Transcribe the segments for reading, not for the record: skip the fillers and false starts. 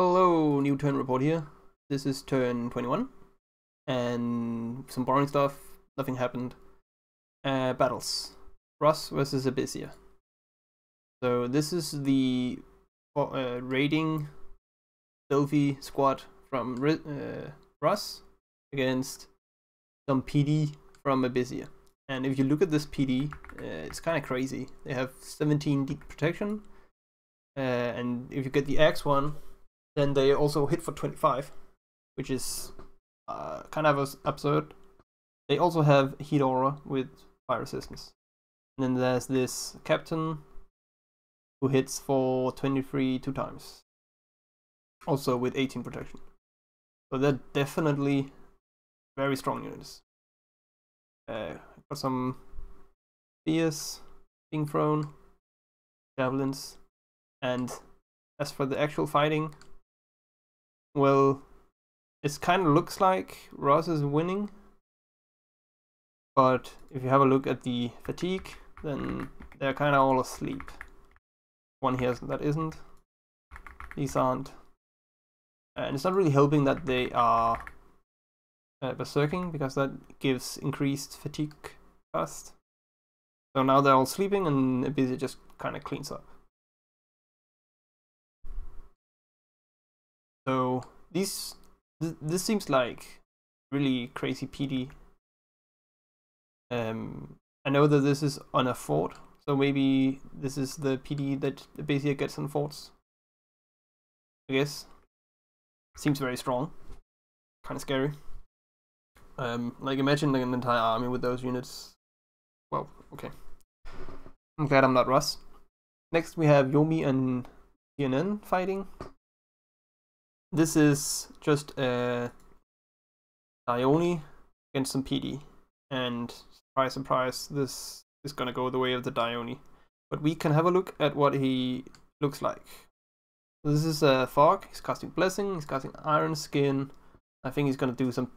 Hello, new turn report here. This is turn 21, and some boring stuff. Nothing happened. Battles. Russ versus Abysia. So this is the raiding Dom5 squad from Russ against some PD from Abysia. And if you look at this PD, it's kind of crazy. They have 17 deep protection, and if you get the Axe one, then they also hit for 25, which is kind of absurd. They also have Heat Aura with fire resistance. And then there's this Captain who hits for 23 two times, also with 18 protection. So they're definitely very strong units. Got some spears being thrown, javelins, and as for the actual fighting, well, it kind of looks like Ross is winning, but if you have a look at the fatigue, then they're kind of all asleep. One here that isn't. These aren't. And it's not really helping that they are berserking, because that gives increased fatigue cost. So now they're all sleeping, and Abysia just kind of cleans up. So this seems like really crazy PD. I know that this is on a fort, so maybe this is the PD that Abysia gets on forts. I guess. Seems very strong. Kind of scary. Like imagine an entire army with those units. Well, okay. I'm glad I'm not Russ. Next we have Yomi and CNN fighting. This is just a Dione against some PD, and surprise, surprise, this is gonna go the way of the Dione. But we can have a look at what he looks like. So this is a Fog. He's casting Blessing. He's casting Iron Skin. I think he's gonna do some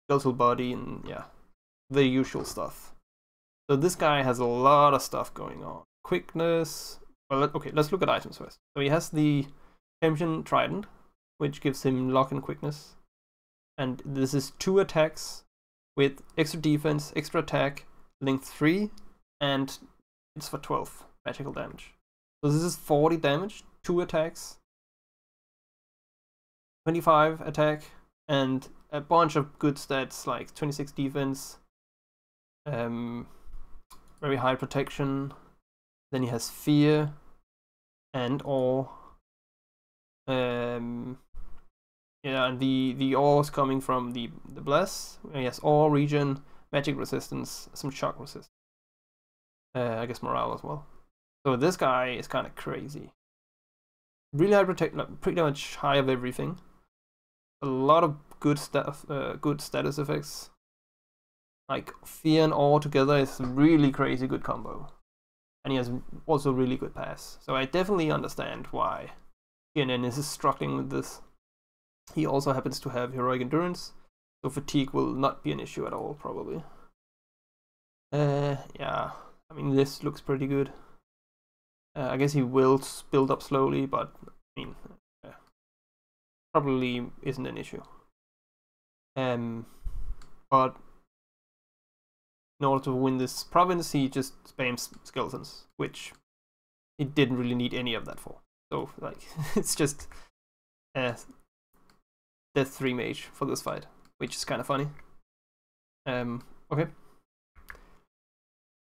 Skeletal Body and yeah, the usual stuff. So this guy has a lot of stuff going on. Quickness. Well, okay, let's look at items first. So he has the Champion Trident, which gives him lock and quickness. And this is 2 attacks with extra defense, extra attack, length 3, and it's for 12 magical damage. So this is 40 damage, 2 attacks, 25 attack, and a bunch of good stats like 26 defense, very high protection. Then he has fear and awe. Yeah, and the awe is coming from the bless. Yes, awe, regen, magic resistance, some shock resistance. I guess morale as well. So this guy is kind of crazy. Really high protection, like pretty much high of everything. A lot of good stuff, good status effects. Like fear and awe together is a really crazy good combo. And he has also really good pass. So I definitely understand why CNN is struggling with this. He also happens to have heroic endurance, so fatigue will not be an issue at all, probably. Yeah, I mean, this looks pretty good. I guess he will build up slowly, but I mean, probably isn't an issue. But in order to win this province, he just spams skeletons, which he didn't really need any of that for. So, like, it's just Death 3 mage for this fight, which is kind of funny. Okay.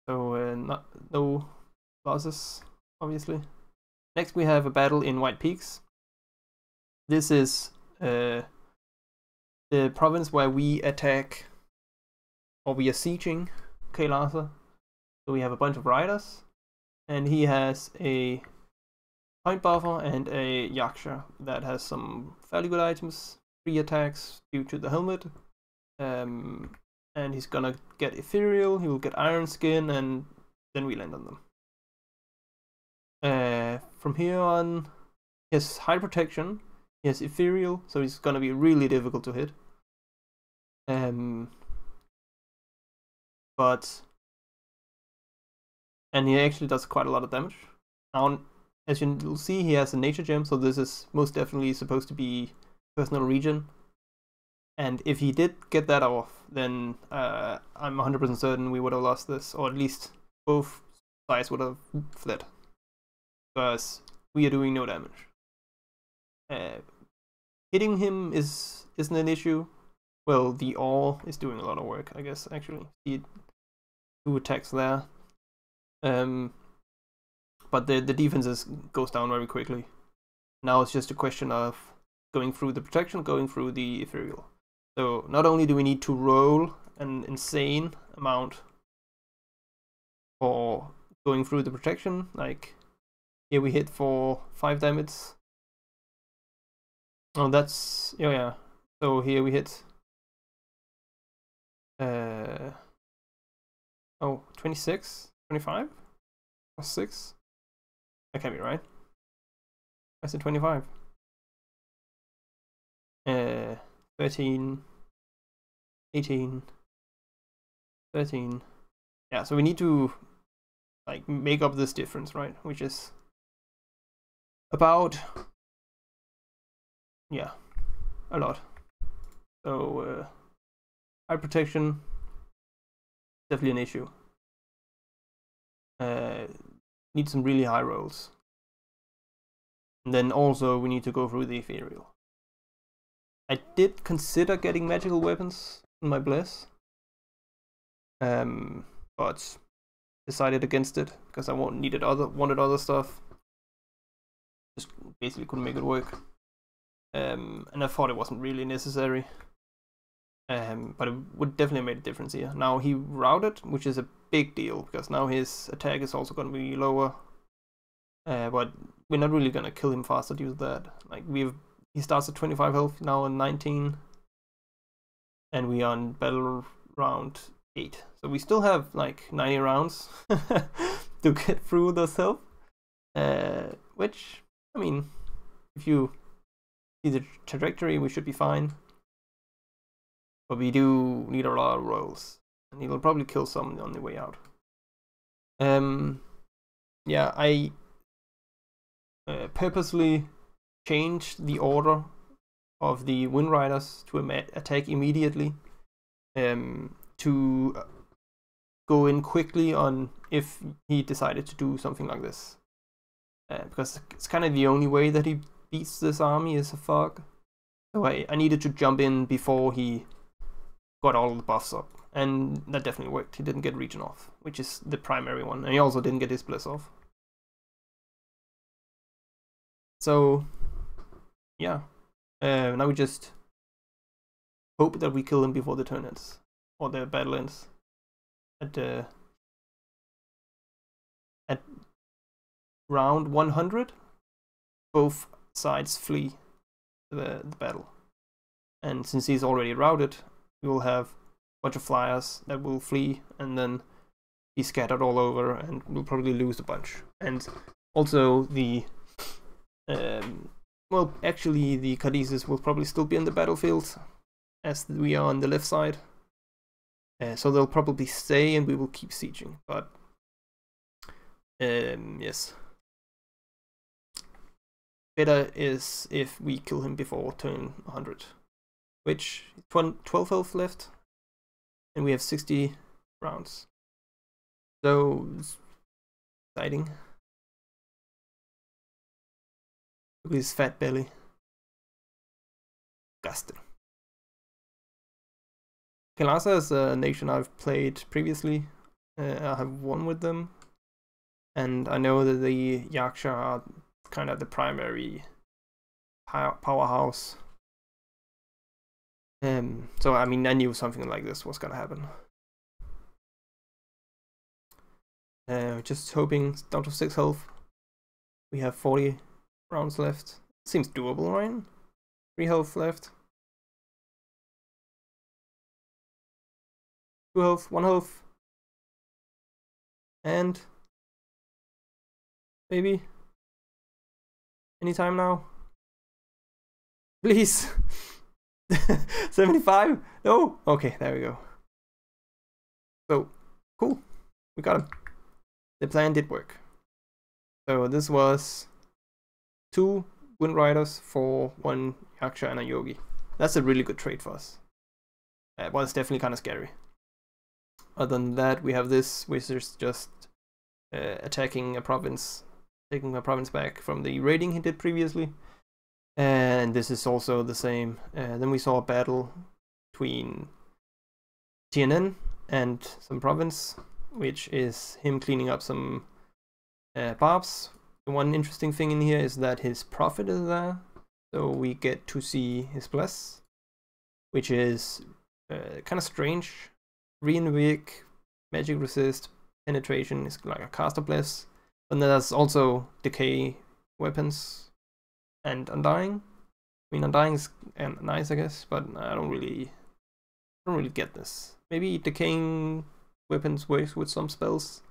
So, no losses, obviously. Next we have a battle in White Peaks. This is the province where we attack, or we are sieging Kailasa. So we have a bunch of riders, and he has a point buffer and a Yaksha that has some fairly good items. 3 attacks due to the helmet, and he's gonna get Ethereal, he will get Iron Skin, and then we land on them. From here on, he has high protection, he has Ethereal, so he's gonna be really difficult to hit. And he actually does quite a lot of damage. Now, as you'll see, he has a nature gem, so this is most definitely supposed to be personal region. And if he did get that off, then I'm 100% certain we would have lost this, or at least both sides would have fled, because we are doing no damage. Hitting him isn't an issue. Well, the ore is doing a lot of work, I guess, actually. See 2 attacks there. But the defenses goes down very quickly. Now it's just a question of going through the protection, going through the ethereal. So not only do we need to roll an insane amount for going through the protection, like here we hit for 5 damage. Oh, that's, yeah. So here we hit 26, 25, or 6. That can't be right. I said 25. 13, 18, 13. Yeah, so we need to like make up this difference, right? Which is about, yeah, a lot. So high protection, definitely an issue. Need some really high rolls. And then also we need to go through the ethereal. I did consider getting magical weapons in my bless, but decided against it because I wanted other stuff. Just basically couldn't make it work, and I thought it wasn't really necessary. But it would definitely make a difference here. Now he routed, which is a big deal because now his attack is also going to be lower. But we're not really going to kill him faster due to that. Like he starts at 25 health, now on 19, and we are on battle round 8. So we still have like 90 rounds to get through those health. Which, I mean, if you see the trajectory, we should be fine. But we do need a lot of rolls, and he'll probably kill some on the way out. Yeah, I purposely changed the order of the Wind Riders to attack immediately, to go in quickly on if he decided to do something like this, because it's kind of the only way that he beats this army is a fog. So I needed to jump in before he got all the buffs up, and that definitely worked. He didn't get region off, which is the primary one, and he also didn't get his bliss off. So yeah, now we just hope that we kill him before the turn ends, or the battle ends. At round 100, both sides flee the battle, and since he's already routed, we will have a bunch of flyers that will flee and then be scattered all over, and we'll probably lose a bunch. And also the well, actually the Khaleesi's will probably still be in the battlefield as we are on the left side, so they'll probably stay and we will keep sieging. But yes, better is if we kill him before turn 100, which 12 health left, and we have 60 rounds. So it's exciting. Look at his fat belly. Disgusting. Kalasa is a nation I've played previously. I have won with them, and I know that the Yaksha are kind of the primary powerhouse. So I mean, I knew something like this was gonna happen. Just hoping down to 6 health. We have 40 rounds left. Seems doable, right? 3 health left. 2 health, 1 health. And maybe anytime now. Please. 75? No? Okay, there we go. So, cool. We got him. The plan did work. So this was 2 Wind Riders for 1 Yaksha and a Yogi. That's a really good trade for us. Well, it's definitely kind of scary. Other than that, we have this, which is just attacking a province, taking a province back from the raiding he did previously. And this is also the same. Then we saw a battle between TNN and some province, which is him cleaning up some barbs. The one interesting thing in here is that his prophet is there, so we get to see his bless, which is kind of strange. Reinvig, magic resist, penetration is like a caster bless, and then there's also decay weapons and undying. I mean, undying is nice, I guess, but I don't really get this. Maybe decaying weapons works with some spells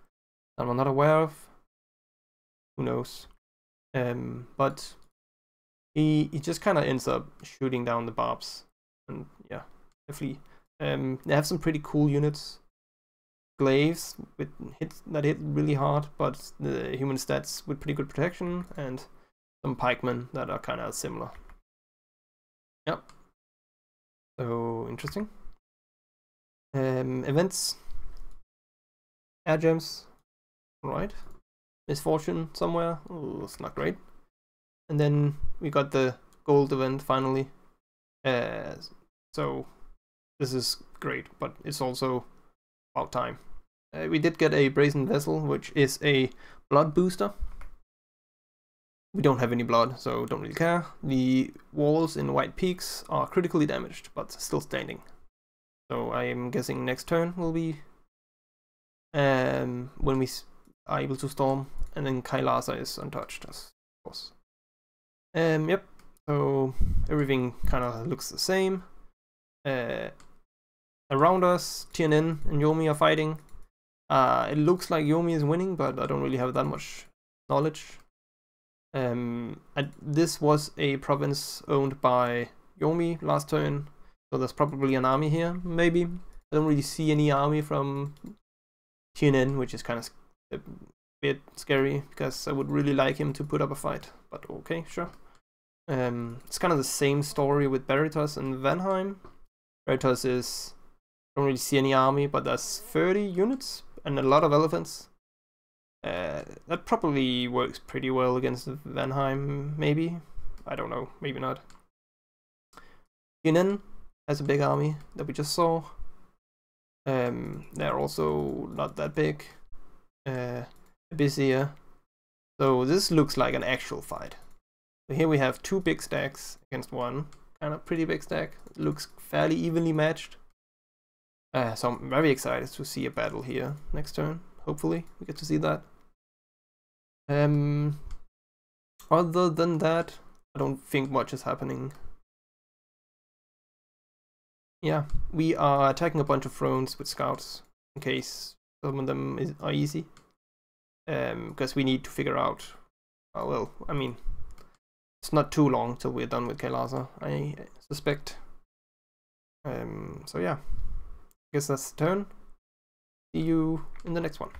that I'm not aware of. Who knows? But he just kind of ends up shooting down the barbs, and yeah, they flee. They have some pretty cool units. Glaives with hits that hit really hard, but the human stats with pretty good protection, and some pikemen that are kind of similar. Yep. So interesting. Events. Air gems. Alright. Misfortune somewhere. Oh, it's not great. And then we got the gold event finally. So this is great, but it's also about time. We did get a brazen vessel, which is a blood booster. We don't have any blood, so don't really care. The walls in White Peaks are critically damaged, but still standing. So I am guessing next turn will be when we are able to storm, and then Kailasa is untouched, of course. Yep. So everything kind of looks the same. Around us, TNN and Yomi are fighting. It looks like Yomi is winning, but I don't really have that much knowledge. This was a province owned by Yomi last turn, so there's probably an army here, maybe. I don't really see any army from TNN, which is kind of a bit scary, because I would really like him to put up a fight, but okay, sure. It's kind of the same story with Veritas and Vanheim. Veritas is, don't really see any army, but there's 30 units and a lot of elephants. That probably works pretty well against Vanheim, maybe. I don't know, maybe not. TNN has a big army that we just saw. They're also not that big. Busier. So this looks like an actual fight. So here we have 2 big stacks against 1 kind of pretty big stack. It looks fairly evenly matched. So I'm very excited to see a battle here next turn. Hopefully we get to see that. Other than that, I don't think much is happening. Yeah, we are attacking a bunch of thrones with scouts in case some of them are easy. Because we need to figure out, well, I mean, it's not too long till we're done with Kailasa, I suspect. So yeah, I guess that's the turn. See you in the next one.